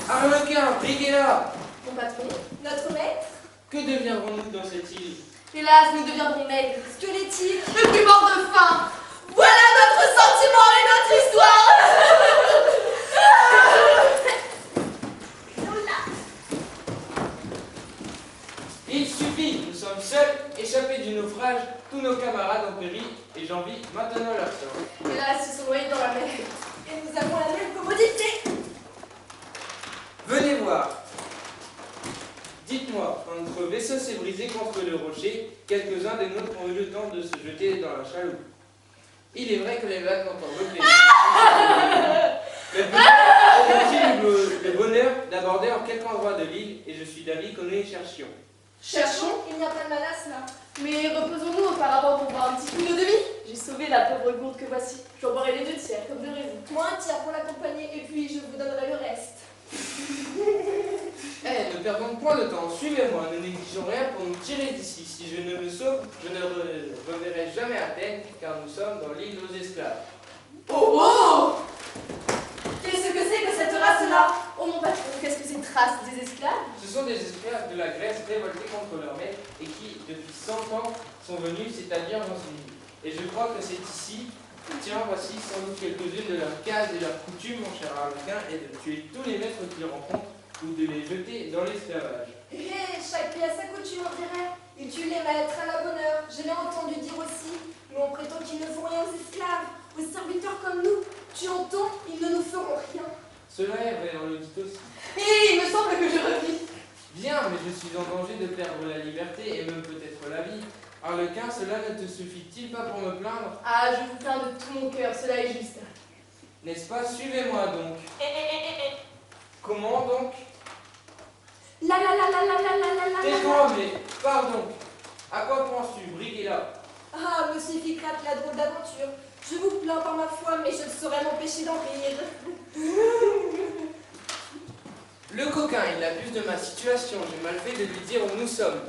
Arlequin, briguez-la! Mon patron, notre maître. Que deviendrons-nous dans cette île? Hélas, nous deviendrons maigres, squelettiques, et puis morts de faim. Voilà notre sentiment et notre histoire. Il suffit, nous sommes seuls, échappés du naufrage, tous nos camarades ont péri, et j'envie maintenant leur sort. Hélas, ils sont noyés dans la mer. Et nous avons la même commodité. Venez voir. Dites-moi, quand notre vaisseau s'est brisé contre le rocher, quelques-uns des nôtres ont eu le temps de se jeter dans la chaloupe. Il est vrai que les vagues n'ont pas repris. Mais peut-être le bonheur d'aborder en quelque endroit de l'île, et je suis d'avis que nous y cherchions. Cherchons. Il n'y a pas de menace là. Mais reposons-nous auparavant pour boire un petit coup de demi. J'ai sauvé la pauvre gourde que voici. J'en boirai les 2 tiers, comme de raison. Moi un tiers pour l'accompagner et puis je vous donnerai le reste. Ne perdons point de temps, suivez-moi, ne négligeons rien pour nous tirer d'ici. Si je ne me sauve, je ne reverrai jamais Athènes, car nous sommes dans l'île aux esclaves. Oh oh! Qu'est-ce que c'est que cette race-là? Oh mon patron, qu'est-ce que c'est trace des esclaves? Ce sont des esclaves de la Grèce révoltés contre leur maître et qui, depuis 100 ans, sont venus s'établir dans une île. Et je crois que c'est ici. Tiens, voici sans doute quelques-unes de leurs cases et leurs coutumes, mon cher Arlequin, et de tuer tous les maîtres qu'ils rencontrent ou de les jeter dans l'esclavage. Chaque pays a sa coutume, on dirait. Ils tuent les maîtres à la bonne heure. Je l'ai entendu dire aussi. Mais on prétend qu'ils ne font rien aux esclaves, aux serviteurs comme nous. Tuant-on, ils ne nous feront rien. Cela est vrai, on le dit aussi. Et il me semble que je revis. Bien, mais je suis en danger de perdre la liberté et même peut-être la vie. Arlequin, cela ne te suffit-il pas pour me plaindre? Ah, je vous plains de tout mon cœur, cela est juste. N'est-ce pas? Suivez-moi donc. Comment donc? La la la la la la la la la. Tais-toi, mais pardon. À quoi penses-tu? Briguez-la. Ah, monsieur Ficrate, la drôle d'aventure. Je vous plains par ma foi, mais je ne saurais m'empêcher d'en rire. Le coquin, il abuse de ma situation. J'ai mal fait de lui dire où nous sommes.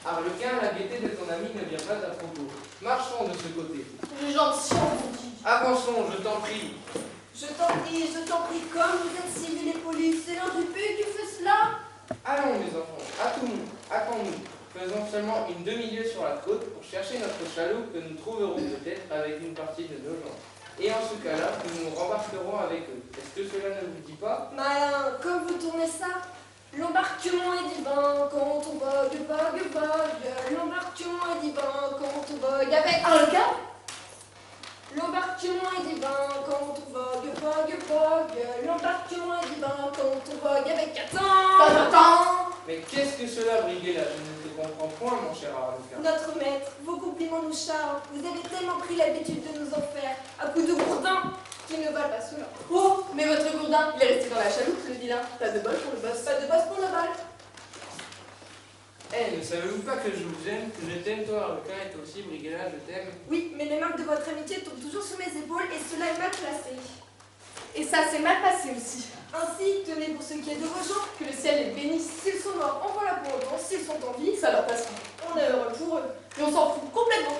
Arlequin, la gaieté de ton ami ne vient pas à propos. Marchons de ce côté. Les gens scients vous dit. Avançons, je t'en prie. Je t'en prie, comme vous êtes civil et poli, c'est l'un du pays qui fait cela. Allons, mes enfants, hâtons-nous. Faisons seulement une demi-lieue sur la côte pour chercher notre chaloupe que nous trouverons peut-être avec une partie de nos gens. Et en ce cas-là, nous nous rembarquerons avec eux. Est-ce que cela ne vous dit pas? Malin, comme vous tournez ça, l'embarquement est divin quand on vogue, vogue, vogue. L'embarquement est divin quand on vogue avec Arlequin? L'embarquement est divin quand on vogue, vogue, vogue. L'embarquement est divin quand on vogue avec Attends. Mais qu'est-ce que cela, Briguet-là? Je ne te comprends point, mon cher Arlequin. Notre maître, vos compliments nous charment. Vous avez tellement pris l'habitude de nous en faire à coups de gourdin qui ne valent pas cela. Oh, mais votre gourdin, il est resté dans la chaloupe, le vilain. Pas de bol pour le boss. Pas de bosse pour le bal. Ne savez-vous pas que je vous aime, que je t'aime, toi, Arlequin, et toi aussi, Briguet-là, je t'aime? Oui, mais les marques de votre amitié tombent toujours sur mes épaules et cela est mal placé. Et ça s'est mal passé aussi. Ainsi, tenez pour ce qui est de vos gens, Que le ciel les bénisse. s'ils sont morts, en voilà pour autant, s'ils sont en vie, Ça leur passera. on est heureux pour eux. Mais on s'en fout complètement.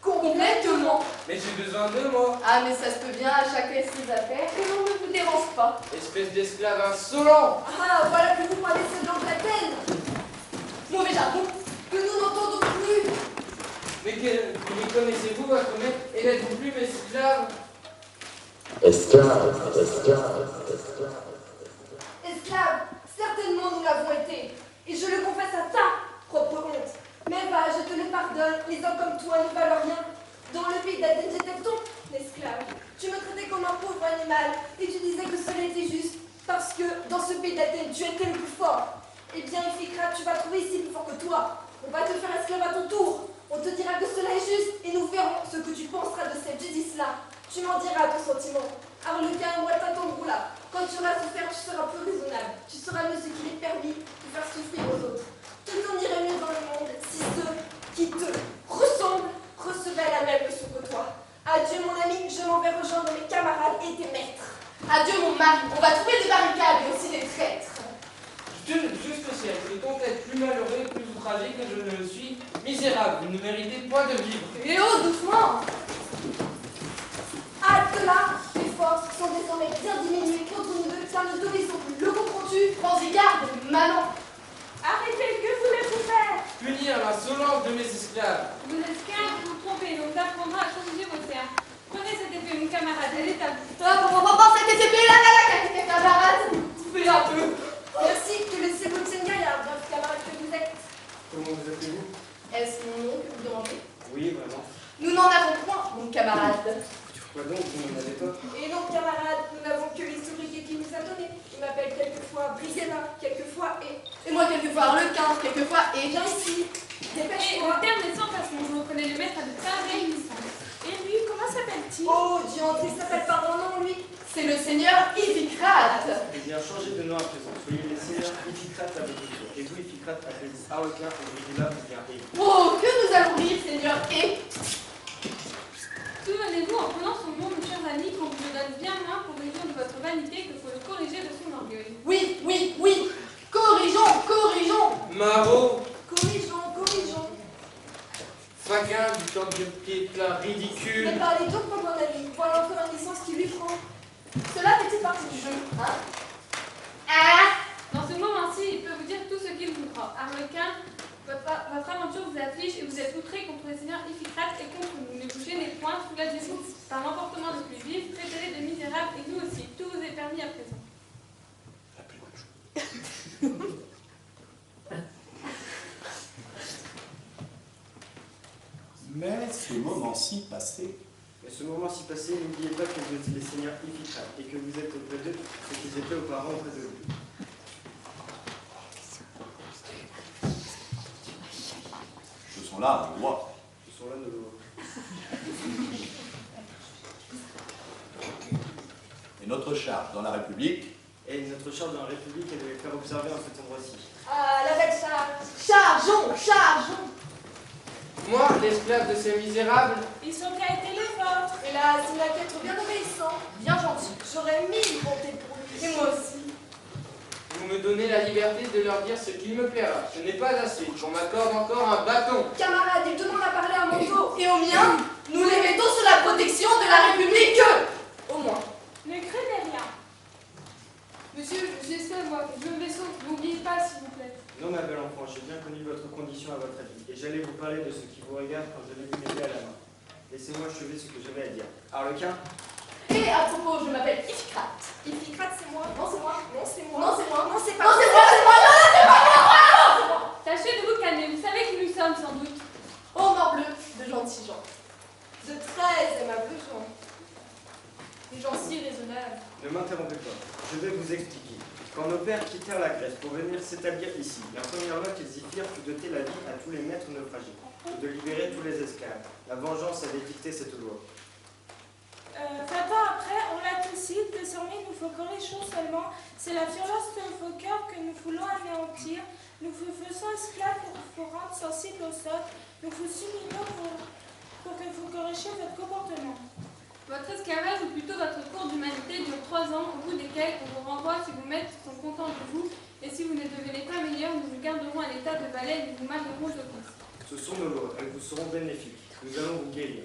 Complètement. Mais j'ai besoin de moi, Ah, mais ça se peut bien, à chacun ses affaires, et on ne vous dérange pas. espèce d'esclave insolent! Ah, voilà que vous parlez de cette langue latine. Mauvais jargon. Que nous n'entendons plus. Mais connaissez-vous votre maître et n'êtes-vous plus mes esclaves? Esclave. Esclaves, certainement nous l'avons été. Et je le confesse à ta propre honte. Mais va, je te le pardonne, les hommes comme toi ne valent rien. Dans le pays animal, et tu disais que cela était juste, parce que dans ce pays d'Athènes, tu étais le plus fort. Eh bien, Iphicrate, tu vas trouver ici plus fort que toi. On va te faire esclave à ton tour. On te dira que cela est juste, et nous verrons ce que tu penseras de cette justice-là. Tu m'en diras ton sentiment. Arlequin et moi t'attendrons là. Quand tu auras souffert, tu seras plus raisonnable. Tu sauras mieux ce qu'il est permis de faire souffrir aux autres. Tout en irait mieux dans le monde si ceux qui te ressemblent recevaient la même leçon que toi. Adieu mon ami, je m'en vais rejoindre mes camarades et tes maîtres. Adieu mon mari, on va trouver des barricades et aussi des traîtres. Juste au ciel, peut-on être plus malheureux, plus outragé que je ne le suis? Misérable, vous ne méritez point de vivre. Et oh, doucement! Halte là, tes forces sont désormais bien diminuées contre nous deux, car nous t'obéissons plus. Le comprends-tu? Prends-y garde, Manon! Arrêtez, que voulez-vous faire? Punir l'insolence de mes esclaves. Vous êtes esclaves, vous trompez, donc t'apprendra à corriger vos termes. Prenez cette épée, mon camarade, elle est à vous. Cette épée là, tes camarades! Fais un peu! Merci, que le ciel vous tienne gaillard, brave camarade que vous êtes. Comment vous appelez-vous? Est-ce mon nom que vous demandez? Oui, vraiment. Nous n'en avons point, mon camarade. Quoi donc, vous n'en avez pas? Et non, camarade, nous n'avons que les sobriquets qu'il nous a donnés. Il m'appelle quelquefois Brisena, quelquefois Et moi, quelquefois Arlequin, quelquefois Et viens ici, Et dépêche-toi. le terme est sans façon, je reconnais le maître à de telles réminiscences. Et lui, comment s'appelle-t-il? Oh, diantre, il s'appelle par mon nom, lui. c'est le seigneur Iphicrate. Eh bien, changez de nom à présent. Soyez les seigneurs Iphicrate à votre tour. Et vous, Iphicrate, appelez-vous Arlequin, et Brigida, ou bien Hé. Oh, que nous allons rire, seigneur et... Souvenez-vous, en prenant son nom, mes chers amis, qu'on vous le donne bien moins pour raison de votre vanité que pour le corriger de son orgueil. Oui, oui, oui! Corrigeons, corrigeons! Marot, Corrigeons, corrigeons. faquin du corps de pied plat, ridicule. Mais parlez donc pour mon ami. Voilà encore une licence qui lui prend. Cela fait partie du jeu, hein? Ah! Dans ce moment-ci, il peut vous dire tout ce qu'il voudra. Arlequin, votre aventure vous afflige et vous êtes outré contre le seigneur Iphicrate et contre nous. Ne vous gênez point, soulagez-vous par l'emportement le plus vif, traitez-les de misérables et nous aussi. Tout vous est permis à présent. Mais ce moment-ci passé, Mais ce moment-ci passé, n'oubliez pas que vous êtes les seigneurs Iphicrate et que vous êtes auprès d'eux ce qu'ils étaient auparavant auprès de lui. ce sont là nos lois. Ce sont là nos lois. Et notre charge dans la République, Et notre charge dans la République est de les faire observer en cet endroit-ci. Ah, la belle charge. Chargeons, chargeons! Moi, l'esclave de ces misérables, Ils sont qu'à été les vôtres. Hélas, il n'a qu'à être bien obéissant. Bien gentil. J'aurais mille bontés pour lui. Et moi aussi. vous me donnez la liberté de leur dire ce qu'il me plaira. Ce n'est pas assez. On m'accorde encore un bâton. Camarade, il demande à parler à mon dos. Et au mien, nous les mettons sous la protection de la République. Au moins. Ne craignez rien. Monsieur, j'espère moi, je me vaisseau, n'oubliez pas s'il vous plaît. Non, ma belle enfant, j'ai bien connu votre condition à votre avis, et j'allais vous parler de ce qui vous regarde quand je l'ai vu m'aider à la main. Laissez-moi achever ce que j'avais à dire. Arlequin, Et à propos, je m'appelle Iphicrate. Iphicrate, c'est moi. Non, c'est moi. Non, c'est moi. Non, c'est moi. Non, c'est pas Non, c'est moi, c'est moi. Non, c'est pas moi. Tâchez de vous calmer, vous savez qui nous sommes sans doute. Oh, morbleu, de gentils gens. De très aimables gens. Des gens si raisonnables. ne m'interrompez pas. Je vais vous expliquer. Quand nos pères quittèrent la Grèce pour venir s'établir ici, la première loi qu'ils y firent fut d'ôter la vie à tous les maîtres naufragés et de libérer tous les esclaves. La vengeance avait dicté cette loi. 20 ans après, on l'a tous dit, désormais nous faut corriger seulement. C'est la violence de vos cœurs que nous voulons anéantir. Nous vous faisons esclaves pour vous rendre sensibles aux autres. Nous vous humilions pour que vous corrigiez votre comportement. Votre esclavage, ou plutôt votre cours d'humanité, dure 3 ans, au bout desquels on vous renvoie si vos maîtres sont contents de vous, et si vous ne devenez pas meilleur, nous vous garderons à l'état de valet et nous vous malheureux d'office. Ce sont nos lois, elles vous seront bénéfiques. Nous allons vous guérir.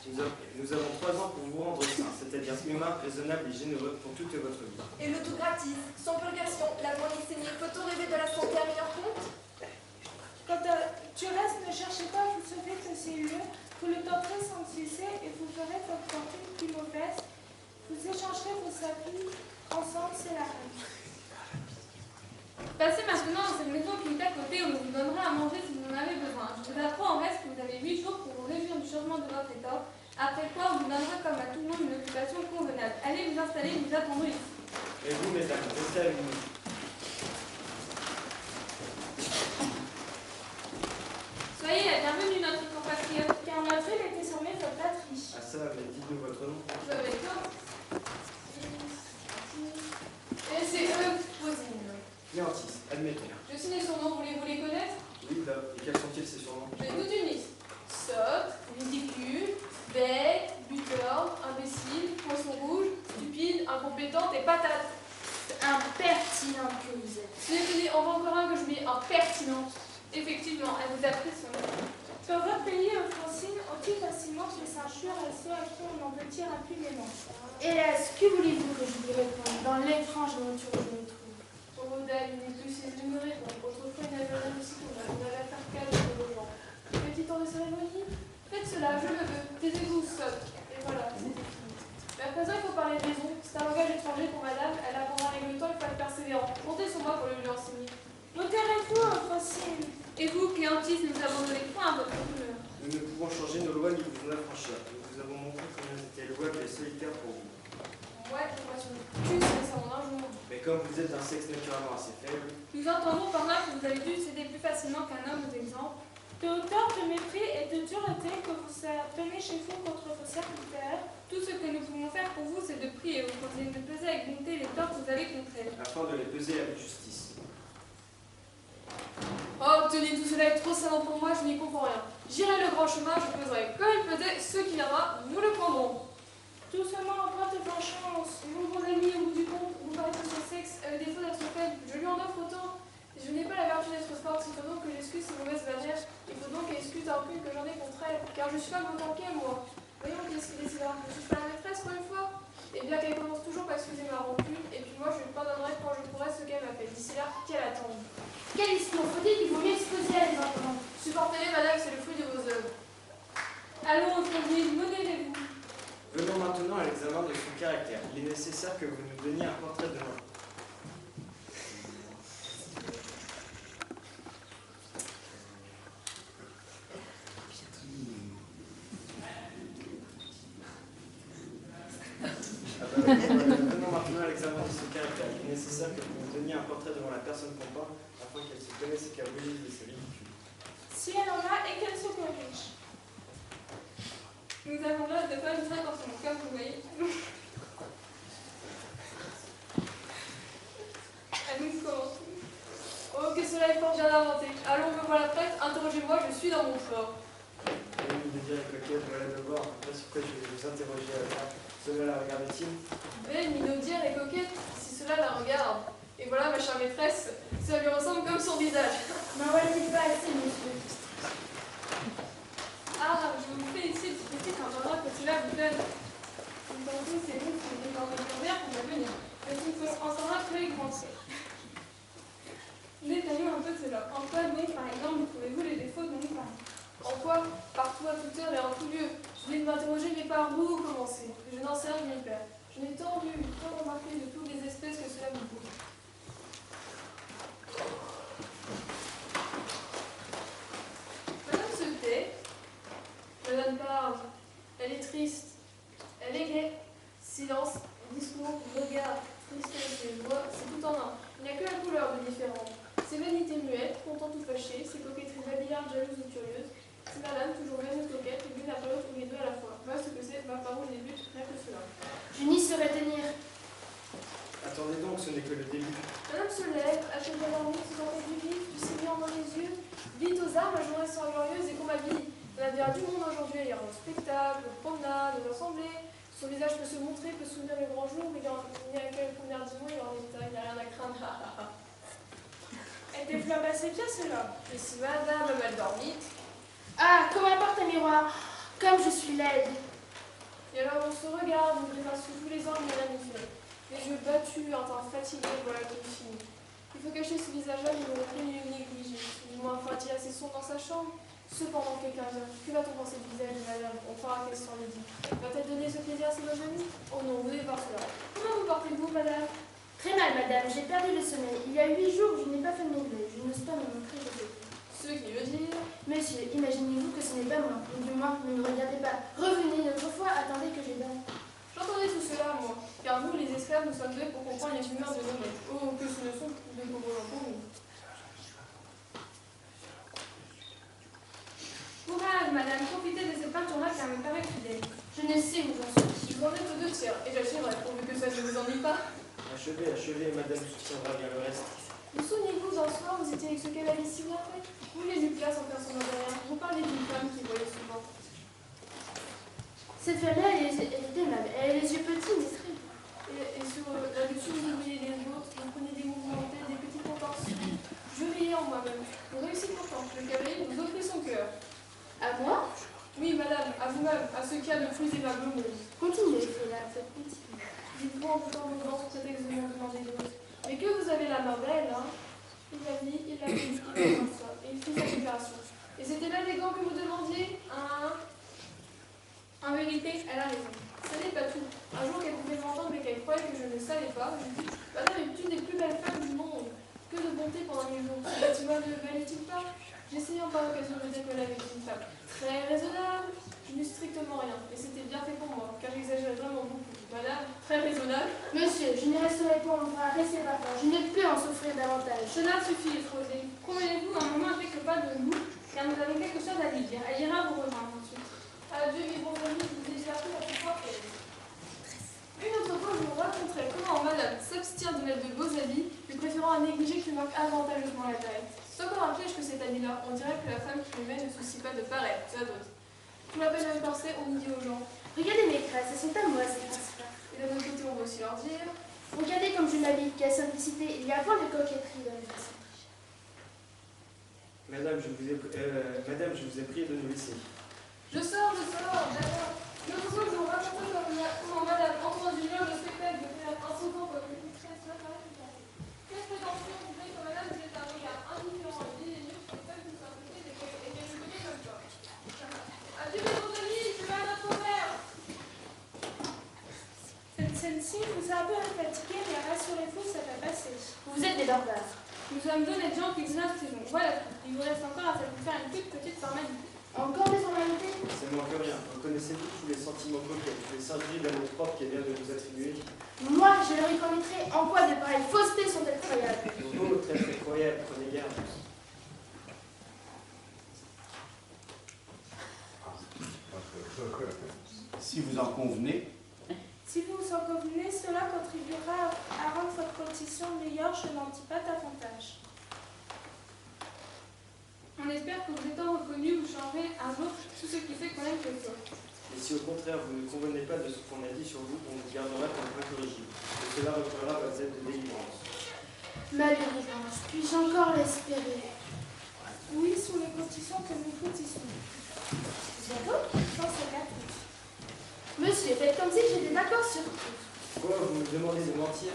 Nous avons 3 ans pour vous rendre saint, c'est-à-dire humain, raisonnable et généreux pour toute votre vie. Et le tout gratis, sans purgation, la bonne saignée. Peut-on rêver de la santé à meilleur compte? Quand tu restes, ne cherchez pas à vous sauver de ces lieux. Vous le tenterez sans cesser et vous ferez votre fortune plus mauvaise. Vous échangerez vos habits ensemble, c'est la règle. Passez maintenant dans cette maison qui est à côté où on vous donnera à manger si vous en avez besoin. Je vous apprends en reste que vous avez 8 jours pour vous réjouir du changement de votre état, après quoi on vous donnera comme à tout le monde une occupation convenable. Allez vous installer, nous attendons ici. Et vous, mesdames, restez avec nous. Soyez la bienvenue, notre compatriote. Car notre île est désormais votre patrie. Ah ça, mais dites-nous votre nom. Je vais toi. Et c'est eux, voisine. Léontis, admettons. Je signe son nom, voulez-vous les connaître? Oui, là. Et quels sont-ils ces surnoms? J'ai toute une liste. Sotte, ridicule, bec, buteur, imbécile, poisson rouge, stupide, incompétente et patate. Impertinent que vous êtes. Tenez, on voit encore un que je mets impertinent. Effectivement, elle vous a pris son nom. Dans votre pays, Francine, on tue facilement les ceinture à ceux à qui on en peut tirer impunément. Hélas, que voulez-vous que je lui réponde dans l'étrange aventure où je me trouve? Pour dame, il n'est plus cessé de me répondre. Autrefois, il n'avait rien de si qu'on avait à faire calme de nos gens. Petit temps de cérémonie, faites cela, je le veux. Taisez-vous, sotte. Et voilà, c'était fini. Mais à présent, il faut parler de raison. C'est un langage étranger pour madame. Elle apprendra avec le temps, il faut être persévérant. Comptez sur moi pour le lui enseigner. Me tairez-vous, Francine? Et vous, Cléantis, nous abandonnez point à votre couleur. Nous ne pouvons changer nos lois ni vous en affranchir. Nous vous avons montré combien c'était louable et solitaire pour vous. Ouais, je vois sur le cul, c'est ça mon un jour. Mais comme vous êtes d'un sexe naturellement assez faible, Nous entendons par là que vous avez dû céder plus facilement qu'un homme aux exemples. De hauteur, de mépris et de dureté que vous tenez chez vous contre vos serviteurs. Tout ce que nous pouvons faire pour vous, c'est de prier ou continuer de peser avec bonté les torts que vous avez contre elle. afin de les peser avec justice. Oh, tenez, tout cela est trop savant pour moi, je n'y comprends rien. J'irai le grand chemin, je peserai comme il pesait, ce qui viendra, nous le prendrons. Doucement, emprunte de chance. Mon bon ami, au bout du compte, vous parlez de son sexe, avec défaut d'être faible, je lui en offre autant. Je n'ai pas la vertu d'être forte, il faut donc que j'excuse ces mauvaises manières, il faut donc qu'elle excuse la rancune que j'en ai contre elle, car je suis femme autant qu'elle, moi. Voyons qu'est-ce qui décidera, je suis pas la maîtresse pour une fois. Et bien qu'elle commence toujours par excuser ma rancune, et puis moi je lui pardonnerai quand je pourrai ce qu'elle m'a fait. D'ici là, qu'elle attende. Quelle histoire faut-il qu'il vaut mieux exposer à les enfants? Supportez-les, madame, c'est le fruit de vos œuvres. Allons, Francine, modérez-vous. Venons maintenant à l'examen de son caractère. Il est nécessaire que vous nous donniez un portrait de moi. Venons maintenant à l'examen de son caractère. Il est nécessaire que vous nous donniez un portrait devant la personne qu'on parle, afin qu'elle se connaisse et qu'elle brille de ses ridicules. Si elle en a et qu'elle se corrige. Nous avons là de femmes très dans son cœur, vous voyez. À nous commençons. Oh, que cela est fort bien inventé. Allons, me voilà prête, interrogez-moi, je suis dans mon fort. Oui, de dire et coquette, voilà de voir. Après, sur quoi je vais vous interroger à la fin. Cela la regarde-t-il? Belle, minaudière et coquette, si cela la regarde. Et voilà, ma chère maîtresse, ça lui ressemble comme son visage. N'en voit-il pas assez, monsieur? Ah, je vous félicite, petit endroit que cela vous donne. Nous pensons c'est vous qui venez dans votre verre pour la venir. Mais il faut entendre plus grand. Détaillons un peu cela. En quoi, mais par exemple, trouvez-vous les défauts dont nous parlons? En quoi? Partout, à toute heure et en tout lieu. Je viens de m'interroger, mais par où commencer? Je n'en sais rien, mon père. Je n'ai tant vu, tant remarqué de toutes les espèces que cela me prouve. Madame se tait. Madame parle. Elle est triste. Elle est gaie. Silence, discours, regard, tristesse et voix, c'est tout en un. Il n'y a que la couleur de différente. Ses vanités muettes, contentes ou fâchées, ses coquetteries babillardes, jalouses ou curieuses. C'est madame, toujours même une coquette, l'une après l'autre ou les deux à la fois. Voilà ce que c'est, ma parole débute, rien que cela. Je n'y saurais tenir. Attendez donc, ce n'est que le début. Madame se lève, achève d'avoir se sentait du vif, du sémillant dans les yeux. Vite aux armes, la journée sera glorieuse et qu'on m'habille. La verre du monde aujourd'hui, il y aura un spectacle, une promenade, une assemblée. Son visage peut se montrer, peut souvenir le grand jour, mais il n'y a qu'à le première du mois, il en est il n'y a rien à craindre. Elle développe assez bien cela. Et si madame a mal dormi, Ah, comme importe un miroir. Comme je suis laide. et alors on se regarde, on grimace sous tous les angles, mais rien n'y fait. Les yeux battus, un teint fatigué, voilà qu'il finit. Il faut cacher ce visage-là, il ne plus ni le négliger. Du moins, faut-il assez sombre dans sa chambre. Cependant, quelqu'un vient. Que va-t-on penser du visage de madame? On fera qu'elle s'en le dit. Va-t-elle donner ce plaisir à ses bonnes amies? Oh non, vous devez voir cela. Comment vous portez-vous, madame? Très mal, madame. J'ai perdu le sommeil. Il y a 8 jours, je n'ai pas fait mon deuil. Je n'ose pas me montrer de vous. Ce qui veut dire... Monsieur, imaginez-vous que ce n'est pas moi. Ou du moins, ne me regardez pas. Revenez une autre fois. Attendez que je nous sommes faits pour comprendre les humeurs de nos maîtres. Oh, que ce ne sont que de pauvres gens pour nous. Courage, madame, profitez de cette peinture-là car elle me paraît fidèle. Je ne sais où j'en suis. Je vous en ai que 2 tiers, et j'achèverai, pourvu que ça ne vous ennuie pas. Achevez, achevez, madame soutiendra bien le reste. Vous souvenez-vous d'un soir, vous étiez avec ce cavalier si bien fait? Vous les eûtes là sans faire son derrière. Vous parlez d'une femme qui voyait souvent. Cette femme-là, elle était aimable. Elle a les yeux petits, mais très beaux. Et sur là-dessus, vous voyez les autres, vous prenez des mouvements en tête, des petits contences. Je riais en moi-même. Vous réussissez pourtant. Le cavalier vous offrit son cœur. À moi? Oui, madame, à vous-même, à ce qu'il y a de plus aimable au monde. Continuez, Fela, faites pitié. Dites-vous en boutant vos gants sous prétexte de m'en demander d'autres. Mais que vous avez la main belle, hein? Il l'a dit, il l'a pris, il l'a fait ça, et il fit sa déclaration. Et c'était là les gants que vous demandiez? En vérité, elle a raison. Ça n'est pas tout. Un jour qu'elle pouvait m'entendre mais qu'elle croyait que je ne savais pas, je lui dis, madame est une des plus belles femmes du monde. Que de bonté pendant les jours. Ce bâtiment ne valait-il pas? J'essayais par occasion de dire que là avec une femme très raisonnable. Je n'eus strictement rien. Et c'était bien fait pour moi, car j'exagérais vraiment beaucoup. Madame, très raisonnable. Monsieur, je n'y resterai pas en bras, laissez ma part. Je ne peux en souffrir davantage. Cela suffit, Rosée. Convenez-vous un moment à quelques pas de nous, car nous avons quelque chose à lui dire. Elle ira vous rejoindre ensuite. Adieu mes bons amis, je vous ai déjà appris la plus forte. Une autre fois, je vous raconterai comment madame s'abstient de mettre de beaux habits, lui préférant un négligé qui manque avantageusement la taille. C'est encore un piège que cet habit-là. On dirait que la femme qui le met ne soucie pas de paraître, ça d'autre. Tout l'appel à penser, on dit aux gens. Regardez mes crêpes, elles sont à moi, ces crêpes. Et d'un autre côté, on va aussi leur dire. Regardez comme je m'habille, quelle simplicité. Il y a point de coquetterie dans les façons. Madame, je vous ai prié de nous laisser. Je sors, d'accord. L'autre fois, je vous racontais comment madame entre dans une heure de spectacle de faire un sautant comme une tresse. Quelle prétention vous voulez que madame vous êtes un regard indifférent et dédaigneux sur le fait que vous simplicité et qu'elle vous connaît comme ça. Adieu mes bons amis, je vais à notre verre. Celle-ci vous a un peu fatigué, mais rassurez-vous, ça va passer. Vous êtes des barbares. Nous sommes d'honnêtes gens qui ignorent ces noms. Voilà tout. Il vous reste encore à faire une toute petite formalité. Encore des formalités? Ça ne manque rien. Reconnaissez-vous tous les sentiments coquets, tous les singeries d'amour propre qu'elle vient de nous attribuer? Moi, je leur reconnaîtrai en quoi de pareilles faussetés sont effroyables. Vous, très effroyable, prenez garde. Si vous en convenez, Si vous en convenez, cela contribuera à rendre votre condition meilleure, je n'en dis pas davantage. On espère que vous étant reconnu, vous changerez un jour tout ce qui fait qu'on aime quelque chose. Et si au contraire vous ne convenez pas de ce qu'on a dit sur vous, on vous gardera comme incorrigible. Et cela reprendra votre aide de délivrance. Ma délivrance, puis-je encore l'espérer? Oui, sous les conditions que nous vous disons. Bientôt? Sans ce cas, Monsieur, faites comme si j'étais d'accord sur tout. Quoi, vous me demandez de mentir?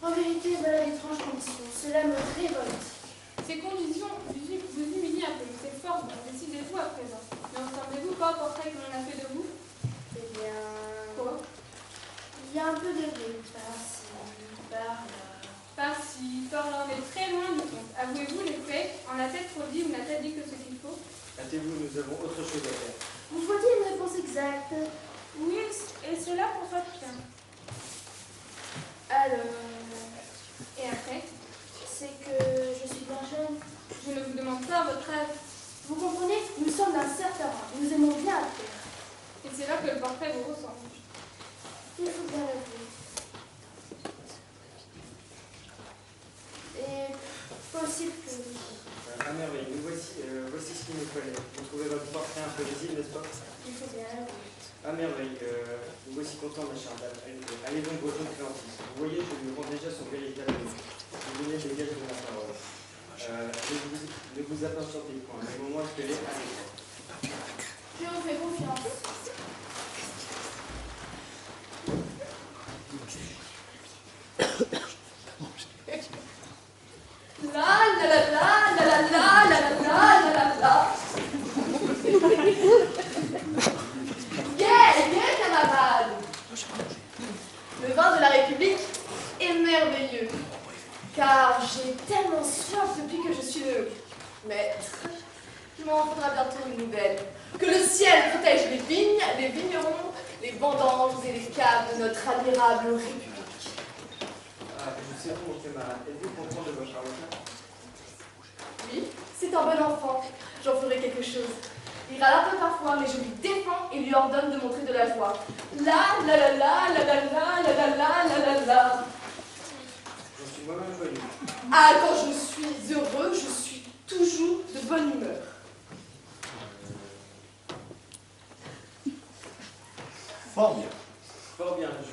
En vérité, voilà l'étrange condition. Cela me révolte. Ces conditions vous humilient un peu. C'est fort, décidez-vous à présent. Ne ressemblez-vous pas au portrait que l'on a fait de vous? Eh bien... Quoi? Il y a un peu de bruit, par-ci, par-là. Par-ci, par-là, on est très loin du compte. Avouez-vous les faits, en a-t-elle trop dit ou n'a-t-elle dit que ce qu'il faut? Hâtez-vous, nous avons autre chose à faire. Vous faut-il une réponse exacte? oui, et cela pour votre bien. Alors... Et après? C'est que je suis bien jeune. Je ne vous demande pas votre âge. Vous comprenez? Nous sommes d'un certain rang. Nous aimons bien à faire. Et c'est là que le portrait vous ressemble. Il faut bien l'avouer. Et possible que oui. À merveille, voici ce qu'il nous fallait. Vous trouvez votre portrait un peu risible, n'est-ce pas? Il faut bien l'avouer. À merveille, nous voici contents, ma chère dame. Allez donc rejoindre Cléantine. Vous voyez, je lui rends déjà son véritable nom. Vous donnez des gages de ma parole. Ne vous impatientez point. Le moment espéré, allez. Je vous fais confiance. La la la la la la la la la la la la. Bien, camarades. Le vin de la République est merveilleux, car j'ai tellement soif depuis que je suis le maître. Il m'en faudra bientôt une nouvelle. Que le ciel protège les vignes, les vignerons, les vendanges et les caves de notre admirable République. c'est vous, mon camarade. Êtes-vous content de votre avocat? Oui, c'est un bon enfant. J'en ferai quelque chose. Il râle un peu parfois, mais je lui défends et lui ordonne de montrer de la joie. La la la la la la la la la la la la. Je suis moi-même joyeux. Ah, quand je suis heureux, je suis toujours de bonne humeur. Fort bien. Fort bien, Je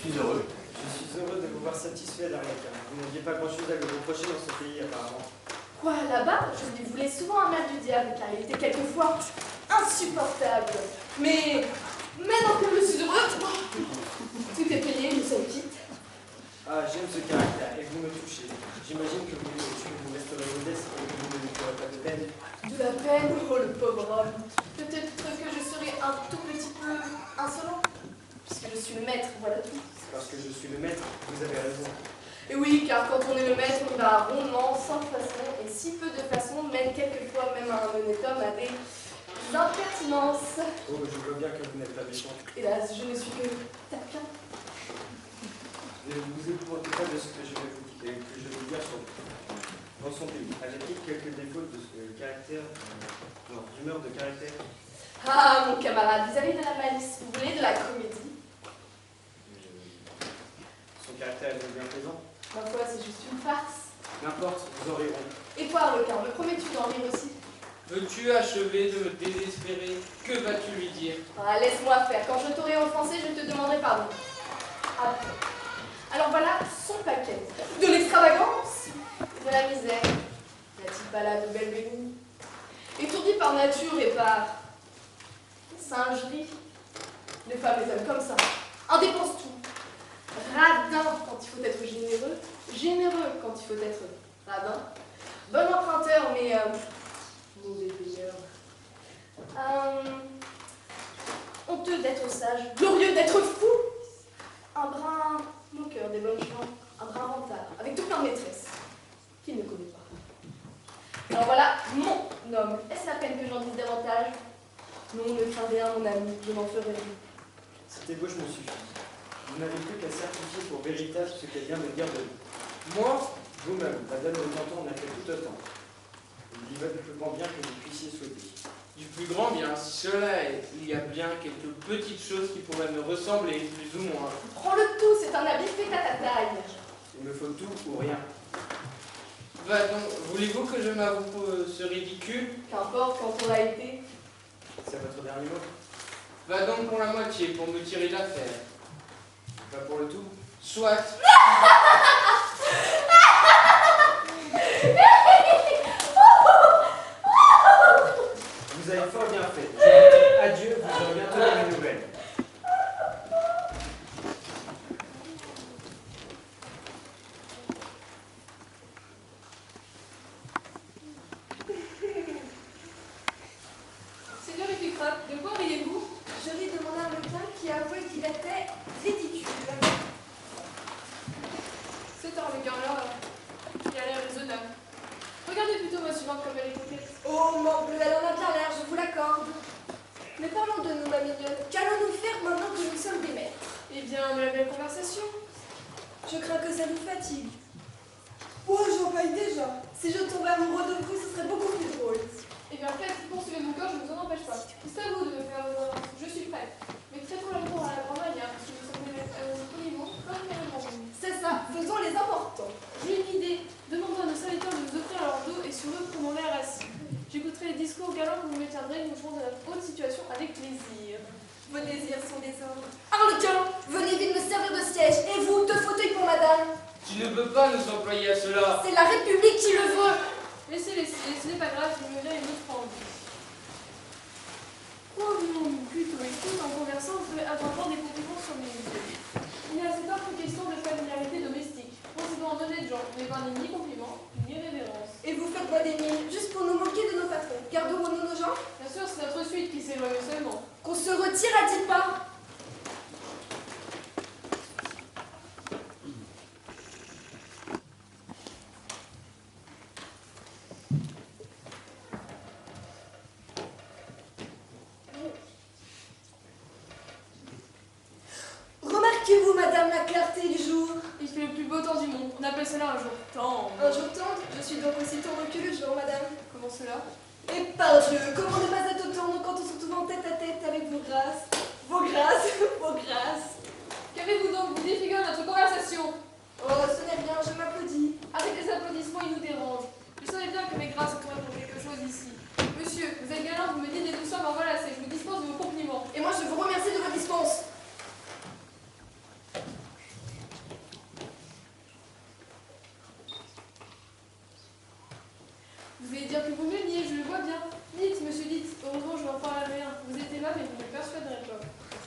suis heureux. je suis heureux de vous voir satisfait d'Arlequin. Vous n'aviez pas grand-chose à lui reprocher dans ce pays, apparemment. Quoi, là-bas, je lui voulais souvent un maître du diable, car il était quelquefois insupportable. Mais maintenant que je suis heureux, tout est payé, nous sommes quittes. Ah, j'aime ce caractère, et vous me touchez. J'imagine que vous resterez modeste et que vous ne lui ferez pas de peine. De la peine, oh le pauvre homme. Peut-être que je serai un tout petit peu insolent, puisque je suis le maître, voilà tout. Parce que je suis le maître, vous avez raison. Et oui, car quand on est le maître, on va rondement, sans façon, et si peu de façon, mène quelquefois même un honnête homme à des impertinences. Oh, je vois bien que vous n'êtes pas méchant. Hélas, je ne suis que taquin. Ne vous épouvantez pas de ce que je vais vous dire dans son pays. A-t-il quelques défauts de caractère, d'humeur de caractère? Ah, mon camarade, vous avez de la malice, vous voulez de la comédie? Son caractère est bien plaisant. Ma foi, c'est juste une farce. N'importe, vous en rirez. Et toi, Arlequin, me promets-tu d'en rire aussi? Veux-tu achever de me désespérer? Que vas-tu lui dire? Ah, laisse-moi faire. Quand je t'aurai offensé, je te demanderai pardon. Après. Alors voilà son paquet. De l'extravagance, de la misère. N'a-t-il pas la nouvelle bénie? Étourdi par nature et par singerie. Les femmes et hommes comme ça. En dépensent tout. Radin quand il faut être généreux. Généreux quand il faut être radin. Bon emprunteur, mais mauvais payeur. Honteux d'être sage. Glorieux d'être fou. Un brin moqueur des bonnes gens, un brin rentard, avec tout plein de maîtresses, qu'il ne connaît pas. Alors voilà, mon homme. Est-ce la peine que j'en dise davantage? Non, ne crains rien, mon ami, je n'en ferai rien. Cette ébauche me suffit. Vous n'avez plus qu'à certifier pour véritable ce qu'elle vient de dire de vous. Moi? Vous-même, madame le canton, en a fait tout autant. Il y va du plus grand bien que vous puissiez souhaiter. Du plus grand bien, si cela est, il y a bien quelques petites choses qui pourraient me ressembler, plus ou moins. Prends le tout, c'est un habit fait à ta taille. Il me faut tout ou rien. Va donc, voulez-vous que je m'avoue ce ridicule? Qu'importe quand on l'a été. C'est votre dernier mot. Va donc pour la moitié, pour me tirer d'affaire. Pas pour le tout. Soit. Vous avez fort bien fait. Je vous dis adieu, vous aurez bientôt de mes nouvelles. Seigneur Épicrate, de quoi riez-vous? Je ris de mon Arlequin qui avouait qu'il était ridicule. Cet Arlequin-là, qui a l'air raisonnable. Regardez plutôt ma suivante comme elle est coquette. Oh, mon bleu, elle en a bien l'air, je vous l'accorde. Mais parlons de nous, ma mignonne. Qu'allons-nous faire maintenant que nous sommes des maîtres? Eh bien, la belle conversation. Je crains que ça nous fatigue. Oh, j'en paye déjà. Si je tombais amoureux de vous, ce serait beaucoup plus drôle. Eh bien, faites, poursuivez mon cœur, je ne vous en empêche pas. C'est à vous de me faire honneur. Je suis prête. Mais traitons l'amour à la grande manière, parce que nous sommes des maîtres poliment, comme les C'est ça, faisons les importants. J'ai une idée. Demandons à nos serviteurs de nous offrir leur dos et sur eux pour mon verre assis. J'écouterai les discours galants que vous me tiendrez, nous jouerons de la haute situation avec plaisir. Vos désirs sont des ordres. Arlequin, venez vite me servir de siège. Et vous, deux fauteuils pour madame. Tu ne peux pas nous employer à cela. C'est la République qui le veut. Laissez, ce n'est pas grave, je me verrai une autre envie. Revenons-nous plutôt écoute, en conversant, vous pouvez avoir des compliments sur mes idées. Il y a cette autre question de familiarité domestique. Procédons en honnêtes gens, n'épargnez ni compliments, ni révérence. Et vous faites moi des mines, juste pour nous moquer de nos patrons. Gardons-nous nos gens. Bien sûr, c'est notre suite qui s'éloigne seulement. Qu'on se retire à 10 pas. Remarquez-vous, madame, la clarté du jour. Il fait le plus beau temps du monde. On appelle cela un jour tendre. Un jour tendre, je suis donc aussi tendre que le jour, madame. Comment cela? Et par Dieu, comment ne pas être tendre quand on se retrouve en tête à tête avec vos grâces? Vos grâces, vos grâces. Qu'avez-vous donc? Vous défigurez notre conversation. Oh, ce n'est bien, je m'applaudis. Avec les applaudissements, ils nous dérangent. Vous savez bien que mes grâces pourraient pour quelque chose ici. Monsieur, vous êtes galant, vous me dites des douceurs, mais voilà, je vous dispense de vos compliments. Et moi, je vous remercie de votre dispense. Vous allez dire que vous m'aimiez, je le vois bien. Dites, monsieur, dites. Heureusement, je n'en parle à rien. Vous êtes aimable et vous ne me persuaderez pas.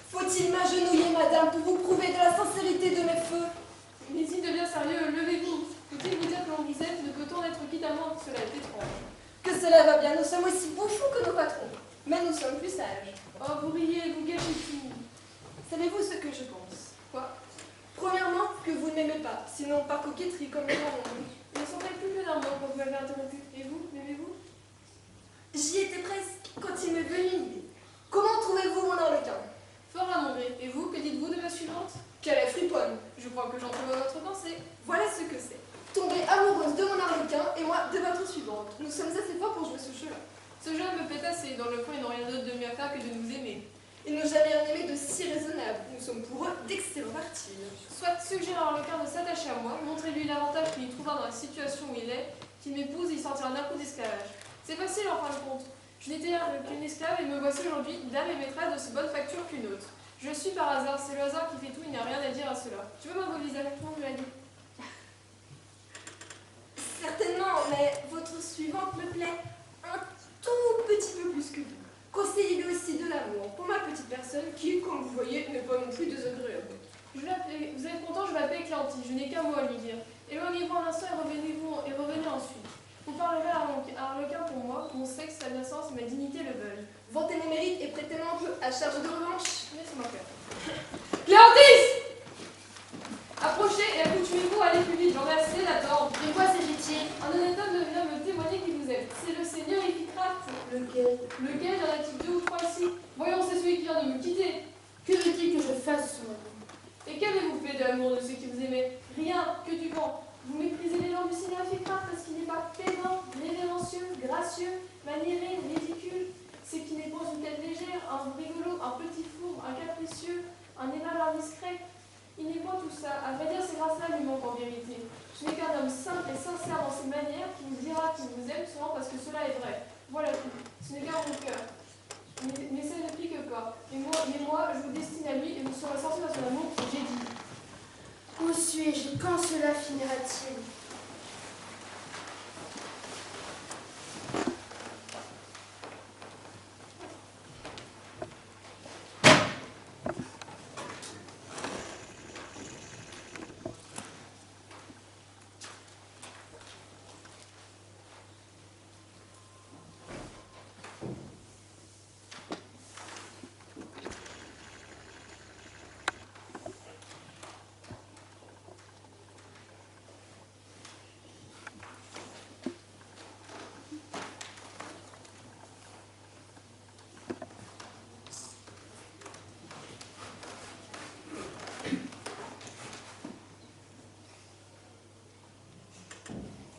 Faut-il m'agenouiller, madame, pour vous prouver de la sincérité de mes feux? Mais s'il devient sérieux, levez-vous. Faut-il vous dire que l'on vous aime, ne peut-on être quitte à moi? Cela est étrange. Que cela va bien, nous sommes aussi bouffons que nos patrons. Mais nous sommes plus sages. Oh, vous riez, vous gâchez tout. Savez-vous ce que je pense? Quoi? Premièrement, que vous ne m'aimez pas, sinon par coquetterie comme les gens l'ont dit. Il me semblait plus que d'un mot quand vous m'avez interrompu. Et vous, m'aimez-vous? J'y étais presque quand il m'est venu une idée. Comment trouvez-vous mon arlequin? Fort à mon gré. Et vous, que dites-vous de ma suivante? Qu'elle est friponne. Je crois que j'en trouve à votre pensée. Voilà ce que c'est. Tomber amoureuse de mon arlequin et moi de votre suivante. Nous sommes assez forts pour jouer ce jeu-là. Ce jeune me plaît assez. Dans le fond, ils n'ont rien d'autre de mieux à faire que de nous aimer. Ils n'ont jamais rien aimé de si raisonnable. Nous sommes pour eux d'excellents martyrs. Soit suggérez à Arlequin de s'attacher à moi, montrez-lui l'avantage qu'il y trouvera dans la situation où il est, qu'il m'épouse et il sortira d'un coup d'esclavage. C'est facile en fin de compte. Je n'étais qu'une esclave et me voici aujourd'hui dame et maîtresse de si bonne facture qu'une autre. Je suis par hasard, c'est le hasard qui fait tout, il n'y a rien à dire à cela. Tu veux voir vos visages, tout le monde me l'a dit. Certainement, mais votre suivante me plaît un tout petit peu plus que vous. Conseillez-lui aussi de l'amour pour ma petite personne qui, comme vous voyez, n'est pas non plus désagréable. Je vais l'appeler, vous êtes content, je vais appeler Cléantine, je n'ai qu'un mot à lui dire. Éloignez-vous un instant et revenez ensuite. Vous parlerez à Arlequin pour moi, mon sexe, sa naissance et ma dignité le veulent. Vantez mes mérites et prêtez-moi un peu à charge de revanche. Laissez-moi faire. Cléantine! Approchez et accoutumez-vous à aller plus vite, j'en ai assez d'attendre. De quoi s'agit-il? Un honnête homme vient me témoigner qui vous aime. C'est le seigneur Iphicrate. Lequel? Lequel? Y en a-t-il deux ou trois ici? Voyons, c'est celui qui vient de me quitter. Que veut-il que je fasse, son ami? Et qu'avez-vous fait de l'amour de ceux qui vous aimaient? Rien, que du vent. Vous méprisez les gens du seigneur Iphicrate parce qu'il n'est pas pédant, révérencieux, gracieux, maniéré, ridicule. C'est qu'il n'est pas une tête légère, un rigolo, un petit four, un capricieux, un aimable indiscret. Il n'est pas tout ça. À vrai dire, ces grâces-là lui manquent en vérité. Je n'ai qu'un homme simple et sincère dans ses manières qui vous dira qu'il vous aime seulement parce que cela est vrai. Voilà tout. Ce n'est qu'un bon cœur. Mais ça ne pique pas. Mais moi, je vous destine à lui et vous serez sensible à son amour que j'ai dit. Où suis-je? Quand cela finira-t-il?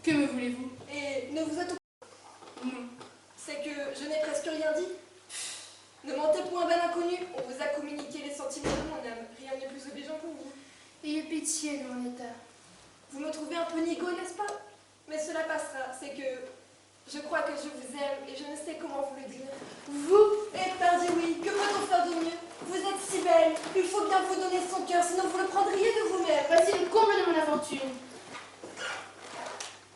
Que me voulez-vous? Et ne vous êtes non. C'est que je n'ai presque rien dit. Ne mentez point, bel inconnu. On vous a communiqué les sentiments de mon âme. Rien n'est plus obligeant pour vous. Ayez pitié de mon état. Vous me trouvez un peu nigaud, n'est-ce pas? Mais cela passera. C'est que je crois que je vous aime et je ne sais comment vous le dire. Vous? Eh bien, dis oui. Que peut-on faire de mieux? Vous êtes si belle. Il faut bien vous donner son cœur, sinon vous le prendriez de vous-même. Voici le comble de mon aventure.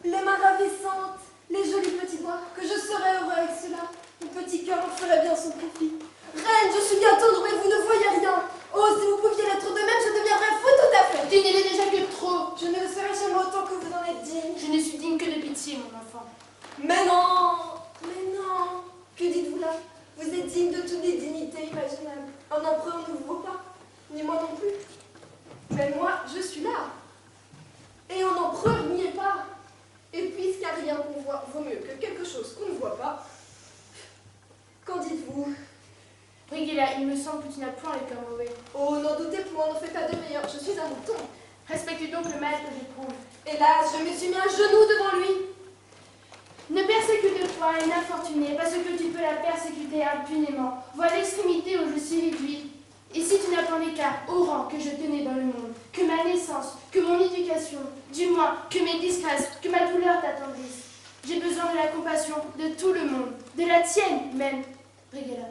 Les mains ravissantes, les jolis petits doigts, que je serais heureux avec cela. Mon petit cœur en ferait bien son profit. Reine, je suis bien tendre, mais vous ne voyez rien. Oh, si vous pouviez l'être de même, je deviendrais fou tout à fait. Tu n'es déjà que trop. Je ne le serai jamais autant que vous en êtes digne. Je ne suis digne que de pitié, mon enfant. Mais non, mais non. Que dites-vous là? Vous êtes digne de toutes les dignités imaginables. Un empereur ne vous vaut pas, ni moi non plus. Mais moi, je suis là. Et un empereur n'y est pas. Et puisqu'à rien qu'on voit vaut mieux que quelque chose qu'on ne voit pas, qu'en dites-vous? Briguer Maria, il me semble que tu n'as point le cœur mauvais. Oh, n'en doutez point, n'en fais pas de meilleur, je suis un mouton. Respecte donc le mal que j'éprouve. Hélas, je me suis mis à genoux devant lui. Ne persécute point une infortunée, parce que tu peux la persécuter impunément. Vois l'extrémité où je suis réduit. Et si tu n'attendais qu'à au rang que je tenais dans le monde, que ma naissance, que mon éducation, du moins que mes disgrâces, que ma douleur t'attendrissent. J'ai besoin de la compassion de tout le monde, de la tienne même, Brighella.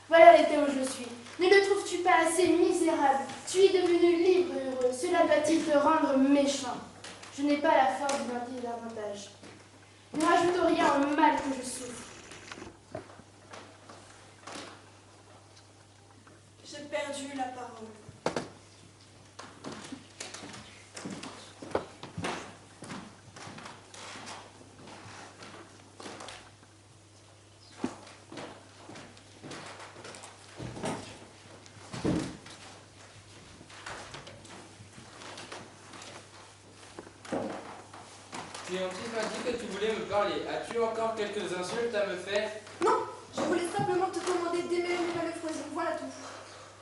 Voilà l'état où je suis. Ne le trouves-tu pas assez misérable? Tu es devenu libre et heureux. Cela doit-il te rendre méchant? Je n'ai pas la force de m'inquiéter davantage. Ne rajoute rien au mal que je souffre. J'ai perdu la parole. Cléantine m'a dit que tu voulais me parler. As-tu encore quelques insultes à me faire? Non, je voulais simplement te demander d'aimer les malheureuses, voilà tout.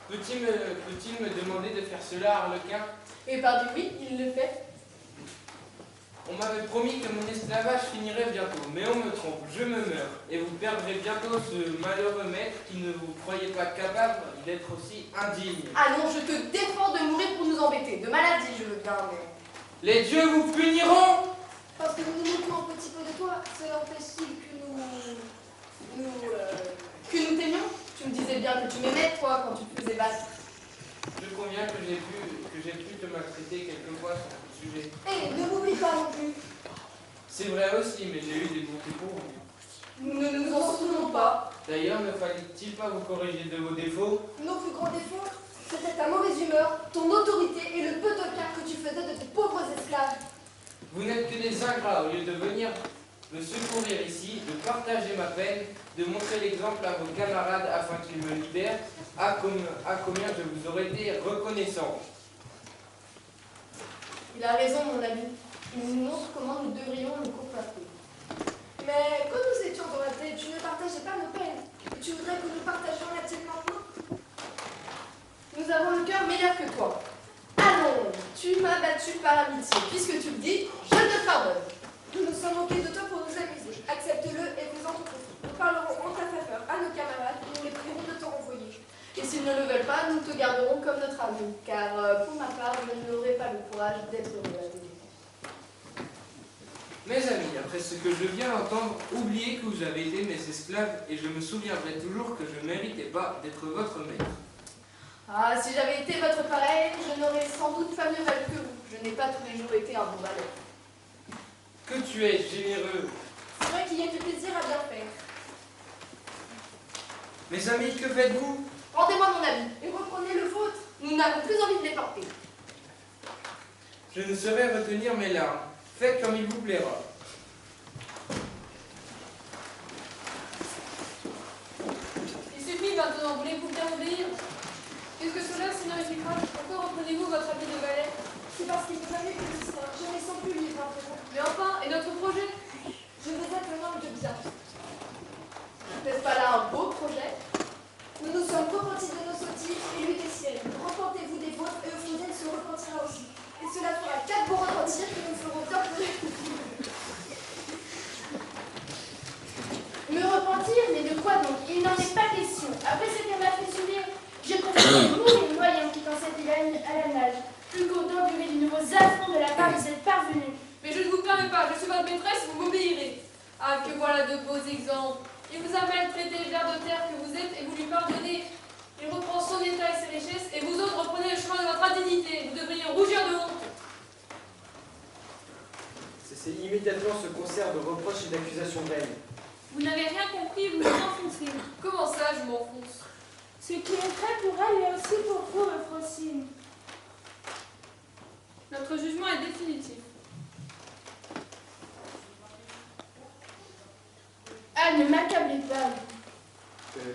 Peut-il me demander de faire cela, Arlequin? Et par du oui, il le fait. On m'avait promis que mon esclavage finirait bientôt, mais on me trompe, je me meurs, et vous perdrez bientôt ce malheureux maître qui ne vous croyait pas capable d'être aussi indigne. Ah non, je te défends de mourir pour nous embêter. De maladie, je veux bien, mais... Les dieux vous puniront! Parce que nous nous moquons un petit peu de toi, cela empêche-t-il Que nous t'aimions? Tu me disais bien que tu m'aimais, toi, quand tu te faisais battre. Je conviens que j'ai pu te maltraiter quelquefois sur ce sujet. Hé, ne m'oublie pas non plus. C'est vrai aussi, mais j'ai eu des bontés pour vous. Nous ne nous en souvenons pas. D'ailleurs, ne fallait-il pas vous corriger de vos défauts? Nos plus grands défauts, c'était ta mauvaise humeur, ton autorité et le peu de cas que tu faisais de tes pauvres esclaves. Vous n'êtes que des ingrats. Au lieu de venir me secourir ici, de partager ma peine, de montrer l'exemple à vos camarades afin qu'ils me libèrent, à combien je vous aurais été reconnaissant. Il a raison, mon ami. Il nous montre comment nous devrions nous comporter. Mais quand nous étions dans la tête, tu ne partageais pas nos peines. Et tu voudrais que nous partagions la tienne maintenant? Nous avons le cœur meilleur que toi. Allons, tu m'as battu par amitié. Puisque tu le dis, je te pardonne. Nous nous sommes moqués de toi pour nous amuser. Accepte-le et vous entretenons. Nous parlerons en ta faveur à nos camarades et nous les prierons de te renvoyer. Et s'ils ne le veulent pas, nous te garderons comme notre ami. Car pour ma part, je n'aurai pas le courage d'être heureux à vivre. Mes amis, après ce que je viens d'entendre, oubliez que vous avez été mes esclaves et je me souviendrai toujours que je ne méritais pas d'être votre maître. Ah, si j'avais été votre pareil, je n'aurais sans doute pas mieux valu que vous. Je n'ai pas tous les jours été un bon valet. Que tu es généreux. C'est vrai qu'il y a du plaisir à bien faire. Mes amis, que faites-vous? Rendez-moi mon habit. Et reprenez le vôtre. Nous n'avons plus envie de les porter. Je ne saurais retenir mes larmes. Faites comme il vous plaira. Il suffit maintenant, voulez-vous bien obéir? Qu'est-ce que cela signifiera? Pourquoi reprenez-vous votre habit de valet? C'est parce qu'il faut mieux que le sien. Je me sens plus libre à présent. Mais enfin, et notre projet? Je veux être un homme de bien. N'est-ce pas là un beau projet? Nous nous sommes repentis de nos sottises et lui des siennes. Repentez-vous des vôtres et Euphonie se repentira aussi. Et cela fera 4 beaux repentirs que nous ferons bien pour Me repentir, mais de quoi donc? Il n'en est pas question. Après ce qu'elle m'a fait subir, je préfère mourir noyé en quittant cette île à la nage, plus qu'au d'endurer de nouveaux affronts de la part de cette parvenue. Mais je ne vous permets pas, je suis votre maîtresse, vous m'obéirez. Ah, que voilà de beaux exemples. Il vous a maltraité, ver de terre que vous êtes, et vous lui pardonnez. Il reprend son état et ses richesses, et vous autres reprenez le chemin de votre indignité. Vous devriez rougir de honte. Cessez immédiatement ce concert de reproches et d'accusations vaines. Vous n'avez rien compris, vous vous enfoncez. Comment ça, je m'enfonce? Ce qui est vrai pour elle est aussi pour vous, Euphrosine. Notre jugement est définitif. Ah, ne m'accablez pas.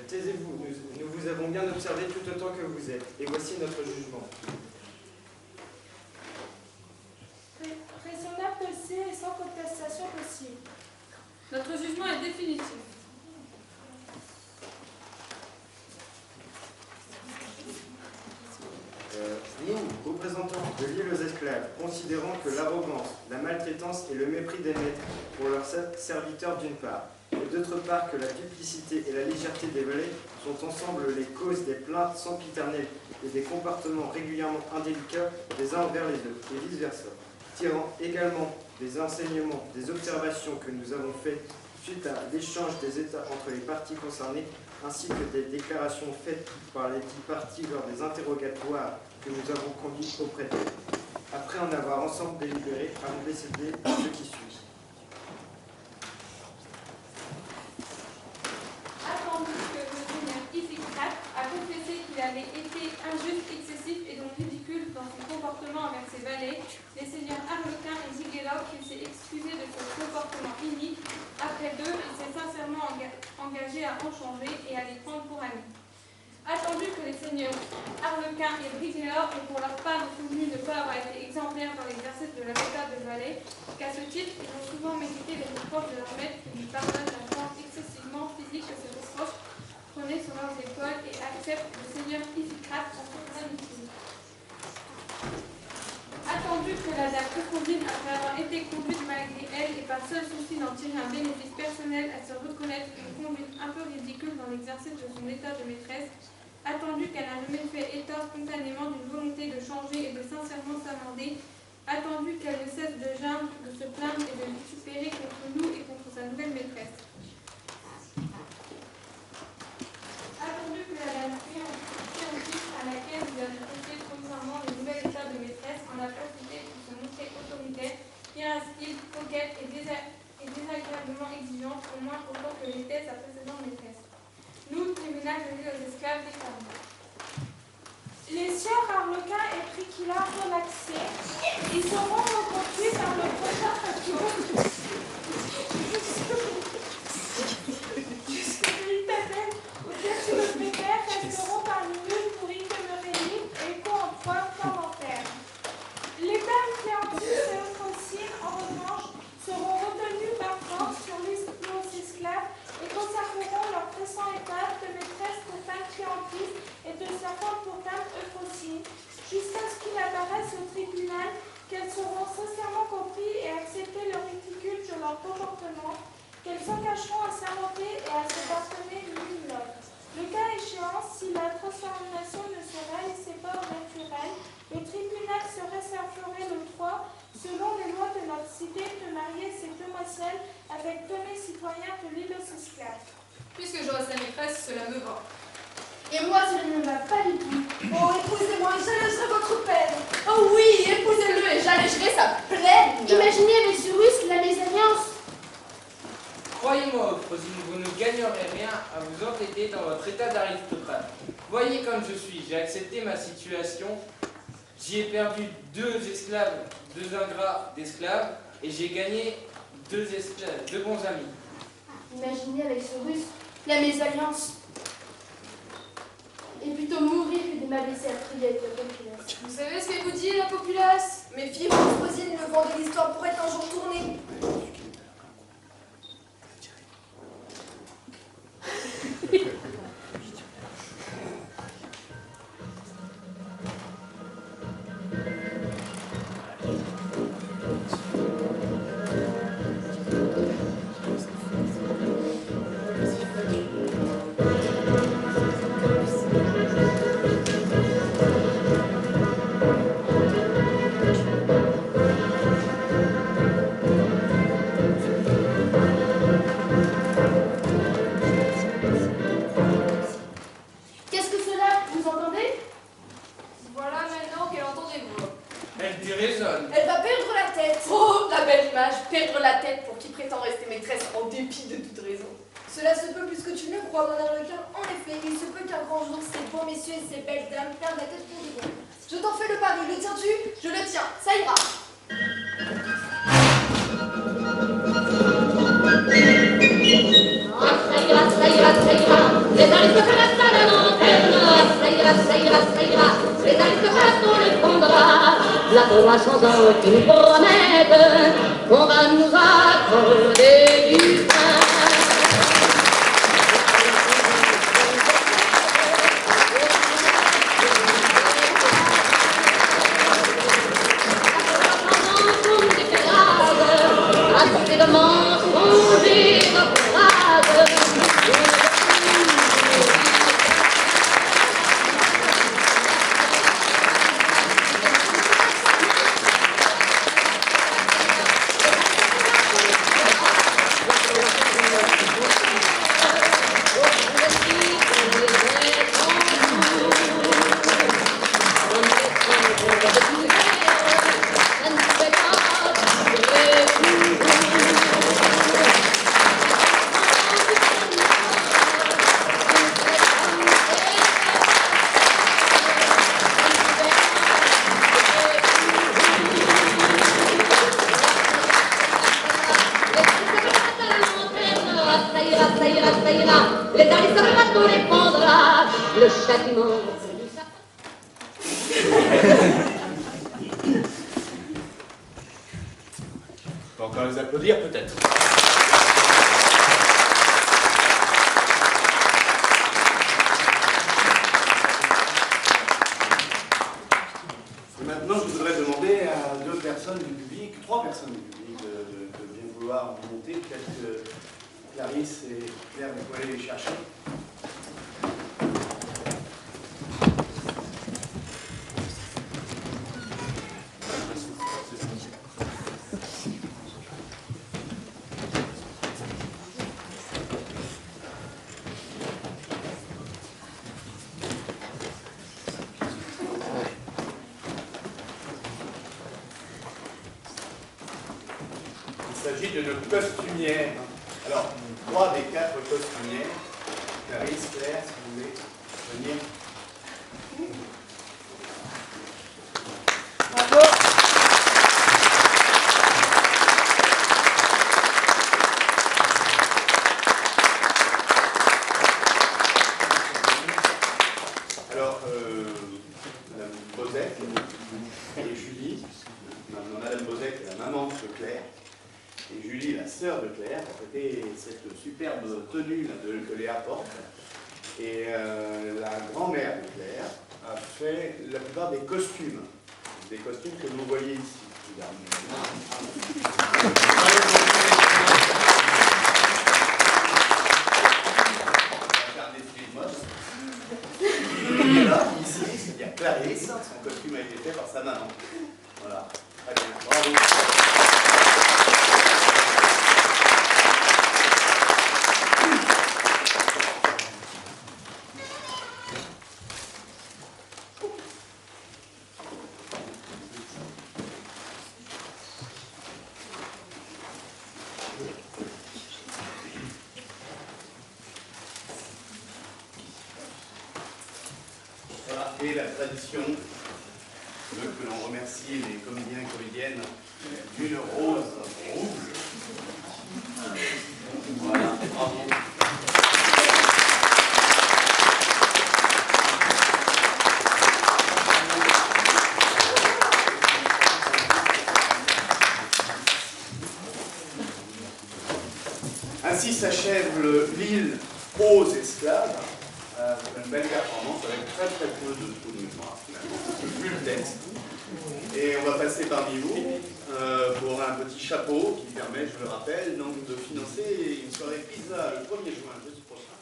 Taisez-vous, nous vous avons bien observé tout autant que vous êtes, et voici notre jugement. Raisonnable dossier et sans contestation possible. Notre jugement est définitif. représentants de l'île aux esclaves, considérant que l'arrogance, la maltraitance et le mépris des maîtres pour leurs serviteurs d'une part, et d'autre part que la duplicité et la légèreté des valets sont ensemble les causes des plaintes sempiternelles et des comportements régulièrement indélicats les uns envers les autres, et vice-versa, tirant également des enseignements, des observations que nous avons faites suite à l'échange des États entre les parties concernées, ainsi que des déclarations faites par les dix parties lors des interrogatoires que nous avons conduits auprès d'elles. Après en avoir ensemble délibéré, avons décidé ce qui suit. Attendu que le seigneur Iphicrate a confessé qu'il avait été injuste, excessif et donc ridicule dans son comportement envers ses valets, les seigneurs Arlequin et Ziguelov, qu'il s'est excusé de son comportement inique. Après d'eux, il s'est sincèrement engagé à en changer et à les prendre pour amis. Attendu que les seigneurs Arlequin et Ziguelov aient pour leur part souvenu de ne pas avoir été exemplaires dans l'exercice de leur état de valet, qu'à ce titre, ils ont souvent mérité les reproches de leur maître qui lui pardonne la forme excessivement physique que ces reproches prenaient sur leurs épaules et acceptent le seigneur Iphicrate en son amitié. Attendu que la dame Cocondine, après avoir été conduite malgré elle et par seul souci d'en tirer un bénéfice personnel à se reconnaître une conduite un peu ridicule dans l'exercice de son état de maîtresse, attendu qu'elle n'a jamais fait état spontanément d'une volonté de changer et de sincèrement s'amender, attendu qu'elle ne cesse de geindre, de se plaindre et de vitupérer contre nous et contre sa nouvelle maîtresse. Attendu que la dame scientifique à laquelle vous avez confié provisoirement le nouvel état de maîtresse en a profité pour se montrer autoritaire, irascible, coquette et désagréablement exigeante, au moins autant que l'était sa précédente maîtresse. Nous, tribunal de l'île aux esclaves, déclarons. Les sieurs Arlequin et Priquila relaxés, ils seront reconduits dans le prochain château. Jusque l'Éternel, auquel tu le préfères, resteront parmi nous pour y demeurer libres et co-emploi parlementaire. Les dames Cléantine et Euphrosyne, en revanche, seront retenues par force sur l'île aux esclaves et conserveront leur pressant état de maîtresse pour dame Cléantine et de servante pour dame Euphrosyne, jusqu'à ce qu'il apparaisse au tribunal qu'elles seront sincèrement compris et accepter leur ridicule sur leur comportement, qu'elles s'engageront à s'inventer et à se pardonner l'une l'autre. Le cas échéant, si la transformation ne se réalisait pas au naturel, le tribunal se réserverait le droit, selon les lois de notre cité, de marier ces demoiselles avec tous les citoyens de l'île aux esclaves. Puisque je reste la maîtresse, cela me va. Et moi, cela ne me va pas du tout. Oh, épousez-moi et j'allégerai votre peine. Oh oui, épousez-le et j'allégerai sa plaine. Imaginez avec Cyrus la mésalliance. Croyez-moi, Euphrosyne, vous ne gagnerez rien à vous entêter dans votre état d'aristocrate. Voyez comme je suis, j'ai accepté ma situation, j'y ai perdu 2 esclaves, 2 ingrats d'esclaves, et j'ai gagné 2 bons amis. Imaginez avec Cyrus la mésalliance. Et plutôt mourir que de m'abaisser à prier avec la populace. Vous savez ce que vous dit la populace? Méfiez-vous, Euphrosyne, le vent de l'histoire pourrait un jour tourner. Qu'est-ce que cela? Vous entendez? Voilà maintenant qu'elle entend des voix. Elle déraisonne. Elle va perdre la tête. Oh, la belle image, perdre la tête pour qui prétend rester maîtresse en dépit de toute raison. Cela se peut plus que tu ne crois, mon Arlequin. En effet, il se peut qu'un grand jour, ces beaux messieurs et ces belles dames perdent la tête pour de bon. Je t'en fais le pari. Le tiens-tu? Je le tiens, ça ira. Ça ira, ça ira, ça ira. Les aristocrates à la lanterne. Ça ira. Les aristocrates, on les fondra. La roi sans or qui nous promettent qu'on va nous accorder du pain. bientôt dépendra le châtiment. On peut encore les applaudir, peut-être. Et maintenant, je voudrais demander à trois personnes du public de bien vouloir monter. Peut-être que Clarisse et Claire, vous pouvez aller les chercher. Il s'agit de nos costumières. Alors, 3 des 4 costumières. Clarisse, Claire, si vous voulez venir. Bravo. Alors, Madame Bozek et Julie. Madame Bozek est la maman de Claire. Et Julie, la sœur de Claire, a prêté cette superbe tenue là, que Léa porte. Et la grand-mère de Claire a fait la plupart des costumes que vous voyez ici. Et là, ici, il y a Clarisse, son costume a été fait par sa maman. Voilà, très bien, bravo. Voilà, et la tradition veut que l'on remercie les comédiens et comédiennes d'une rose rouge. Voilà, bravo. Ainsi s'achève l'île aux esclaves. Une belle performance avec très peu de trous de mémoire, finalement, plus le texte. Et on va passer parmi vous pour un petit chapeau qui permet, je le rappelle, donc de financer une soirée pizza le 1er juin, jeudi prochain.